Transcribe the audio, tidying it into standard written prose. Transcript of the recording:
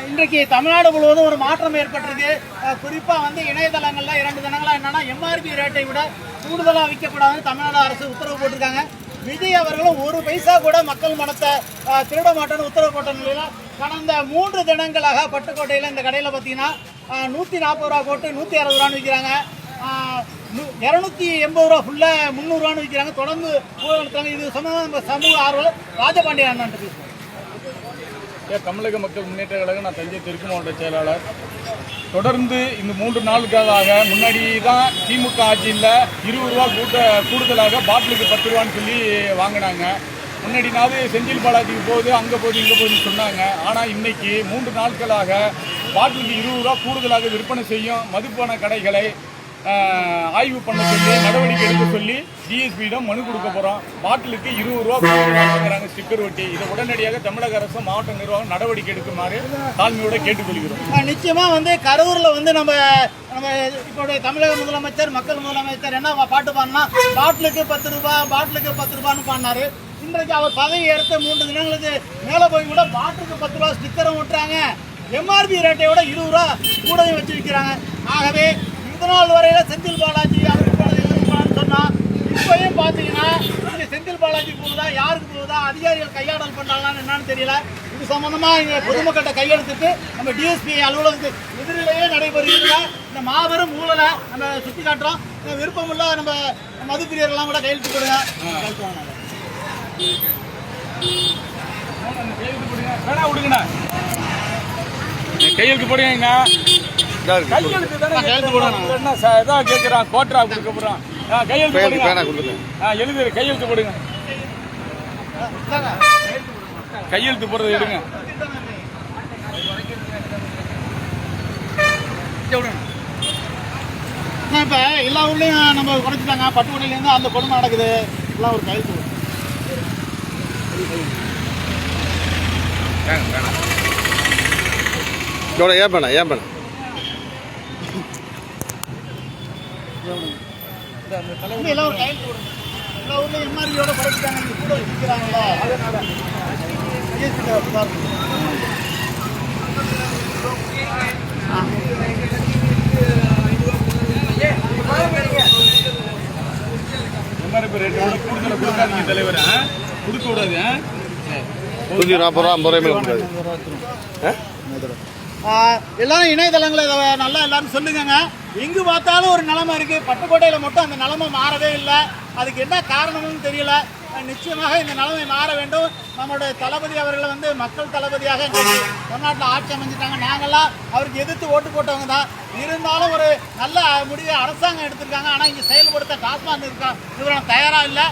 இன்றைக்கு தமிழ்நாடு முழுவதும் ஒரு மாற்றம் ஏற்பட்டிருக்கு. குறிப்பாக வந்து இணையதளங்களில் 2 தினங்களாக என்னன்னா எம்ஆர்பி ரேட்டை விட கூடுதலாக விற்கக்கூடாதுன்னு தமிழ்நாடு அரசு உத்தரவு போட்டிருக்காங்க. விஜய் அவர்களும் ஒரு பைசா கூட மக்கள் மனத்தை திருட மாட்டேன்னு உத்தரவு போட்ட நிலையில் கடந்த 3 தினங்களாக பட்டுக்கோட்டையில் இந்த கடையில் பார்த்தீங்கன்னா 140 ரூபா போட்டு 160 ரூபான்னு விற்கிறாங்க. 280 ரூபா ஃபுல்லாக 300 ரூபான்னு விற்கிறாங்க. தொடர்ந்து ஊழல். இது சம்பந்தமாக நம்ம சமூக ஆர்வலர் ராஜபாண்டியன் அண்ணன் பேசுவோம். தமிழக மக்கள் முன்னேற்ற கழகம், நான் தஞ்சை தெற்கு மாவட்ட செயலாளர். தொடர்ந்து இந்த 3 நாளுக்காக முன்னாடி தான் திமுக ஆட்சியில் 20 ரூபா கூடுதலாக பாட்டிலுக்கு 10 ரூபான்னு சொல்லி வாங்கினாங்க. முன்னாடினாவது செந்தில் பாலாஜிக்கு போகுது, அங்கே போகுது, இங்கே போகுதுன்னு சொன்னாங்க. ஆனால் இன்னைக்கு 3 நாட்களாக பாட்டிலுக்கு 20 ரூபா கூடுதலாக விற்பனை செய்யும் மதுபான கடைகளை ஆய்வு பண்ண சொல்லி நடவடிக்கை எடுக்க சொல்லி டிஎஸ்பியிடம் மனு கொடுக்க போகிறோம். பாட்டிலுக்கு 20 ரூபா வாங்குறாங்க ஸ்டிக்கர் ஒட்டி. இதை உடனடியாக தமிழக அரசு மாவட்ட நிர்வாகம் நடவடிக்கை எடுக்குமாறு தாழ்மையோட கேட்டுக்கொள்கிறோம். நிச்சயமாக வந்து கரூரில் வந்து நம்ம இப்போ தமிழக முதலமைச்சர், மக்கள் முதலமைச்சர் என்ன பாட்டு பாடினா பாட்டிலுக்கு 10 ரூபா, பாட்டிலுக்கு 10 ரூபான்னு பாடினாரு. இன்றைக்கு அவர் பதவி எடுத்த 3 தினங்களுக்கு மேலே போய் கூட பாட்டிலுக்கு 10 ரூபா ஸ்டிக்கரும் விட்டுறாங்க. எம்ஆர்பி ரேட்டையோட 20 ரூபா கூடயும் வச்சு விற்கிறாங்க. ஆகவே நாள் வரையில செந்தில் பாலாஜி அவருக்கு சொன்னா இப்பயும் பாத்தீங்கன்னா செந்தில் பாலாஜி போகுதா, யாருக்கு போகுதா, அதிகாரிகள் கையாடல் பண்றாங்களான்னு என்னன்னு தெரியல. இது சம்பந்தமா இங்க பொதுமக்கள்கிட்ட கையெழுத்துட்டு நம்ம டிஎஸ்பி அலுவலகத்துக்கு எதிரிலேயே நடைபெறுகிற இந்த மாபெரும் ஊழலை நம்ம சுட்டி காட்டுறோம். விருப்பமுள்ள நம்ம மதுப்பிரியர்கள்லாம் கூட கையெழுத்து கொடுங்க. கையெழுத்து போடுங்க. கேட்கிறான் கோட்டரா கொடுக்க போறான். கையெழுத்து கையெழுத்து போடுங்க. கையெழுத்து போடுறது எடுங்க. இப்ப எல்லா ஊர்லயும் நம்ம குறைச்சிட்டாங்க. பட்டுக்கோட்டையில இருந்து அந்த கொடுமை நடக்குது. எல்லாம் ஒரு கையெழுத்து ஏன் பண்ண எல்லா ஒரு கையெழுத்து கொடுங்க. எல்லா ஊர்லயும் எம்ஆர்பியோட குறைச்சிட்டாங்க. கூட விற்கிறாங்களா எம்ஆர்பி ரேட் கூடுதல கொடுக்காதீங்க தலைவர். கொடுக்க கூடாது. 140 ரூபா 50 ரூபாய் கொடுக்காது. எல்லாரும் இணையதளங்களை நல்லா எல்லாரும் சொல்லுங்க. எங்கு பார்த்தாலும் ஒரு நிலைமை இருக்கு. பட்டுக்கோட்டையில் மட்டும் அந்த நிலைமை மாறவே இல்லை. அதுக்கு என்ன காரணம்னு தெரியல. நிச்சயமாக இந்த நிலைமை மாற வேண்டும். நம்மளுடைய தளபதி அவர்களை வந்து மக்கள் தளபதியாக தமிழ்நாட்டில் ஆட்சி அமைஞ்சிட்டாங்க. நாங்கள்லாம் அவருக்கு எதிர்த்து ஓட்டு போட்டவங்க தான். இருந்தாலும் ஒரு நல்ல முடிவை அரசாங்கம் எடுத்திருக்காங்க. ஆனால் இங்கே செயல்படுத்த டாஸ்மாக் நிறுவனம் தயாராக இல்லை.